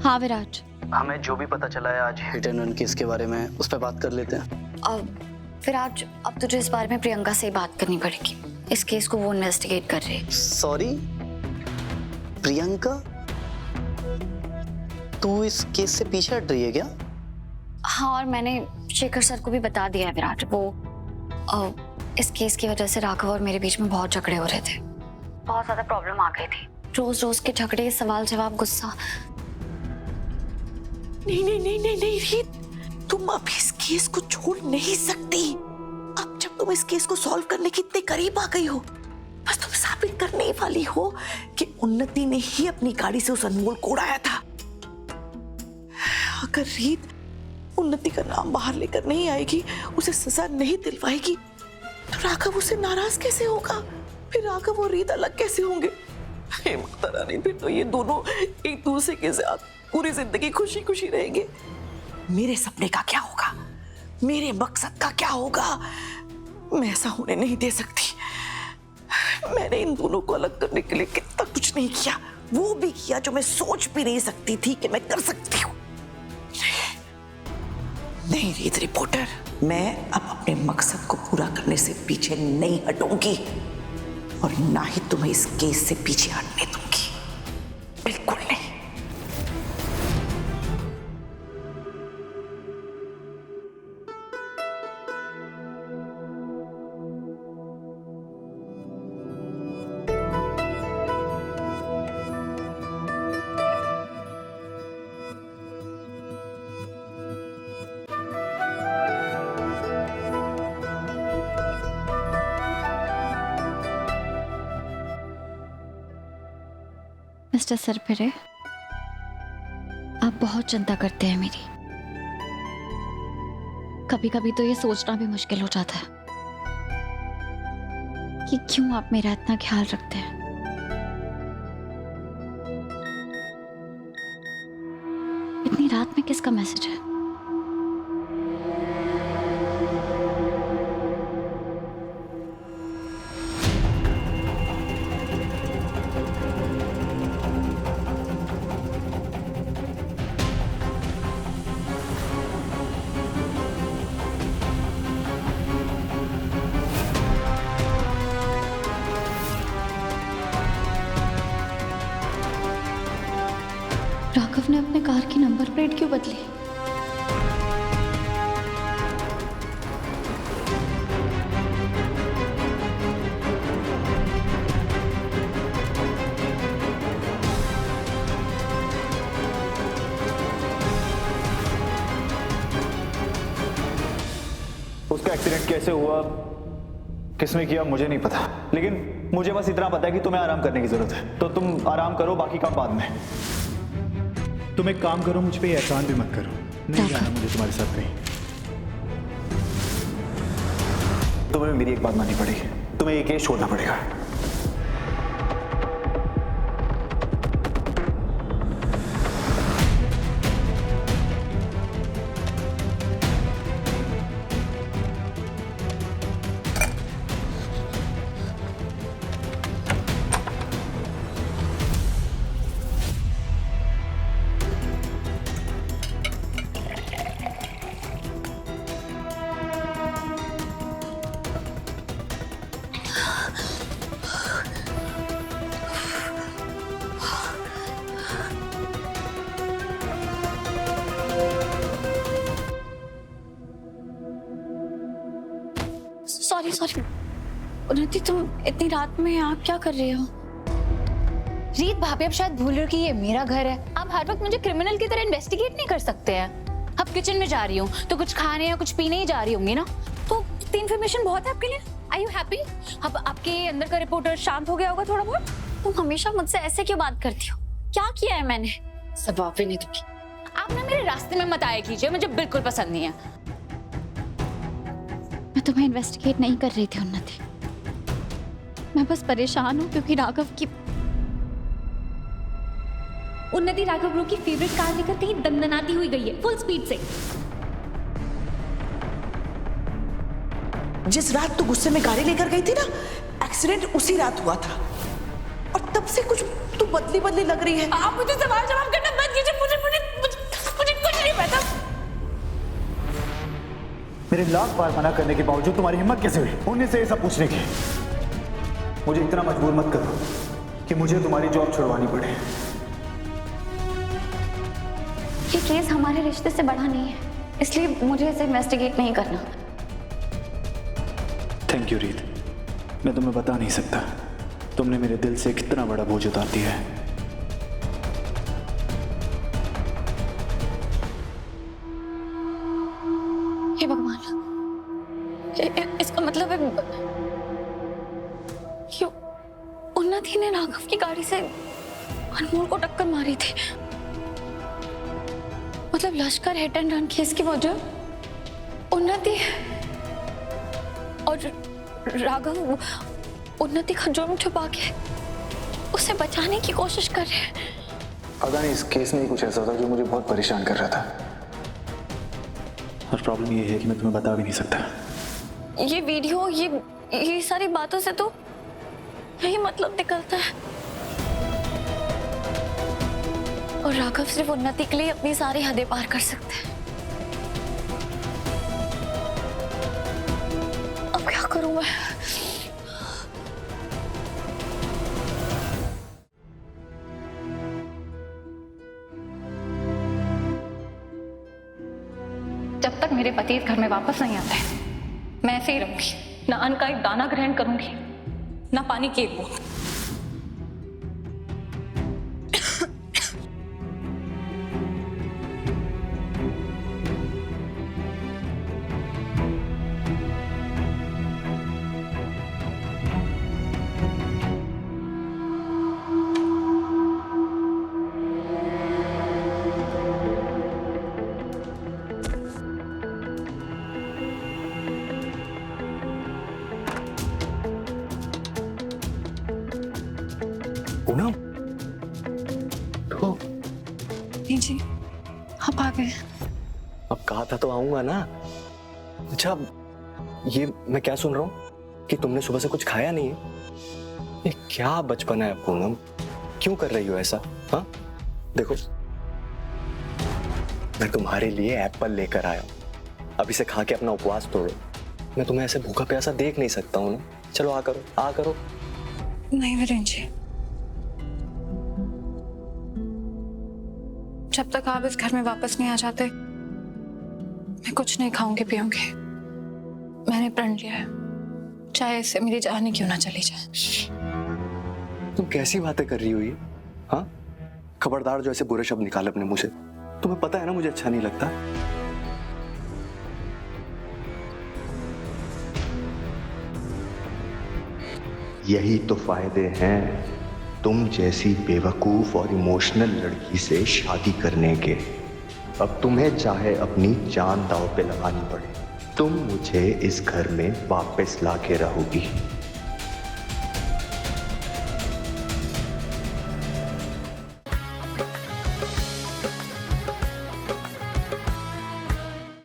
हाँ विराट। हमें जो भी पता चला है आज हिट एंड रन केस के बारे में, उस पर बात कर लेते हैं। विराट, अब तुझे इस बारे में प्रियंका से ही बात करनी पड़ेगी। इस केस को वो इन्वेस्टिगेट कर रही है। सॉरी, प्रियंका, तू इस केस से पीछे हट रही है क्या? हाँ, और मैंने शेखर सर को भी बता दिया है विराट। वो इस केस की वजह से राघव और मेरे बीच में बहुत झगड़े हो रहे थे, बहुत ज्यादा प्रॉब्लम आ गई थी। रोज रोज के झगड़े, सवाल जवाब, गुस्सा। नहीं नहीं नहीं नहीं नहीं रीत, तुम अभी इस केस को छोड़ नहीं सकती। अब जब तुम इस केस को सॉल्व करने के इतने करीब आ गई हो, बस तुम साबित करने ही वाली हो कि उन्नति ने ही अपनी गाड़ी से उस अनमोल को उड़ाया था। अगर रीत उन्नति का नाम बाहर लेकर नहीं आएगी, उसे सजा नहीं दिलवाएगी, तो राघव उसे नाराज कैसे होगा? फिर राघव और रीत अलग कैसे होंगे? हे माता रानी, फिर तो ये दोनों एक दूसरे के साथ पूरी जिंदगी खुशी खुशी रहेंगे। मेरे सपने का क्या होगा? मेरे मकसद का क्या होगा? मैं ऐसा होने नहीं दे सकती। मैंने इन दोनों को अलग करने के लिए कितना कुछ नहीं किया, वो भी किया जो मैं सोच भी नहीं सकती थी कि मैं कर सकती हूँ। नहीं रीत रिपोर्टर, मैं अब अपने मकसद को पूरा करने से पीछे नहीं हटूंगी और ना ही तुम्हें इस केस से पीछे हटने दूंगी, बिल्कुल नहीं। मिस्टर सरफिरे, आप बहुत चिंता करते हैं मेरी। कभी कभी तो ये सोचना भी मुश्किल हो जाता है कि क्यों आप मेरा इतना ख्याल रखते हैं। इतनी रात में किसका मैसेज है? राघव ने अपने कार की नंबर प्लेट क्यों बदली? उसका एक्सीडेंट कैसे हुआ, किसने किया, मुझे नहीं पता, लेकिन मुझे बस इतना पता है कि तुम्हें आराम करने की जरूरत है। तो तुम आराम करो, बाकी काम बाद में। तुम एक काम करो, मुझ पे एहसान भी मत करो। नहीं जाना मुझे तुम्हारे साथ कहीं। तुम्हें मेरी एक बात माननी पड़ेगी, तुम्हें ये केस छोड़ना पड़ेगा। सॉरी उन्नति, तुम इतनी रात में यहाँ क्या कर रही हो? रीत भाभी अब शायद भूल रही कि ये मेरा घर है। आप हर वक्त मुझे क्रिमिनल की तरह इन्वेस्टिगेट नहीं कर सकते हैं। अब किचन में जा रही हूँ तो कुछ खाने या कुछ पीने ही जा रही होंगी ना, तो इतनी इन्फॉर्मेशन बहुत है आपके लिए। Are you happy? अब आपके अंदर का रिपोर्टर शांत हो गया होगा थोड़ा बहुत। तुम हमेशा मुझसे ऐसे क्यों बात करती हो? क्या किया है मैंने? जवाब भी नहीं दूंगी। आप ना मेरे रास्ते में मत आया कीजिए, मुझे बिल्कुल पसंद नहीं है। मैं तुम्हें इन्वेस्टिगेट नहीं कर रही थी उन्नति, मैं बस परेशान हूँ क्योंकि राघव की उन्नति राघव ब्रो की फेवरेट कार लेकर कहीं दंदनाती हुई गई है फुल स्पीड से। जिस रात तू गुस्से में गाड़ी लेकर गई थी ना, एक्सीडेंट उसी रात हुआ था और तब से कुछ तू बदली बदली लग रही है। आप मुझे सवाल जवाब करना बंद कीजिए, मुझे नहीं मैं तो मेरे लाख बार मना करने के बावजूद तुम्हारी हिम्मत कैसे हुई उन्हें से ये सब पूछने की? मुझे इतना मजबूर मत करो कि मुझे तुम्हारी जॉब छुड़वानी पड़े। ये केस हमारे रिश्ते से बड़ा नहीं है, इसलिए मुझे इसे इन्वेस्टिगेट नहीं करना। थैंक यू रीत, मैं तुम्हें बता नहीं सकता तुमने मेरे दिल से कितना बड़ा बोझ उतार दिया है। हे भगवान, इसका मतलब है कि उन्नति ने राघव की गाड़ी से अनमोल को टक्कर मारी थी। मतलब लश्कर हिट एंड रन केस की वजह उन्नति और राघव उन्नति का जुर्म छुपा के उसे बचाने की कोशिश कर रहे हैं। पता नहीं इस केस में ही कुछ ऐसा था जो मुझे बहुत परेशान कर रहा था, और प्रॉब्लम ये है कि मैं तुम्हें बता भी नहीं सकता। ये वीडियो, ये सारी बातों से तो यही मतलब निकलता है, और राघव सिर्फ उन्नति के लिए अपनी सारी हदें पार कर सकते हैं। अब क्या करूं मैं? जब तक मेरे पति इस घर में वापस नहीं आते मैं ऐसे ही रहूंगी, ना अन्न का एक दाना ग्रहण करूंगी, ना पानी की एक बूंद। पूनम, तो जी, आप आ गए। अब कहा था तो आऊंगा ना। अच्छा, ये मैं क्या सुन रहा हूँ कि तुमने सुबह से कुछ खाया नहीं है? ये क्या बचपन है पूनम, क्यों कर रही हो ऐसा? हाँ देखो, मैं तुम्हारे लिए एप्पल लेकर आया हूँ, अब इसे खा के अपना उपवास तोड़ो। मैं तुम्हें ऐसे भूखा प्यासा देख नहीं सकता हूँ ना। चलो आ करो, आ करो। नहीं वीरेन जी, जब तक आप इस घर में वापस नहीं आ जाते मैं कुछ नहीं खाऊंगी पीऊंगी। मैंने प्रण लिया है, चाहे इससे मेरी जान ही क्यों ना चली जाए। तुम कैसी बातें कर रही हो ये? हाँ, खबरदार जो ऐसे बुरे शब्द निकाले अपने मुंह से। तुम्हें पता है ना मुझे अच्छा नहीं लगता। यही तो फायदे हैं तुम जैसी बेवकूफ और इमोशनल लड़की से शादी करने के। अब तुम्हें चाहे अपनी जान दांव पे लगानी पड़े, तुम मुझे इस घर में वापस लाके रहोगी।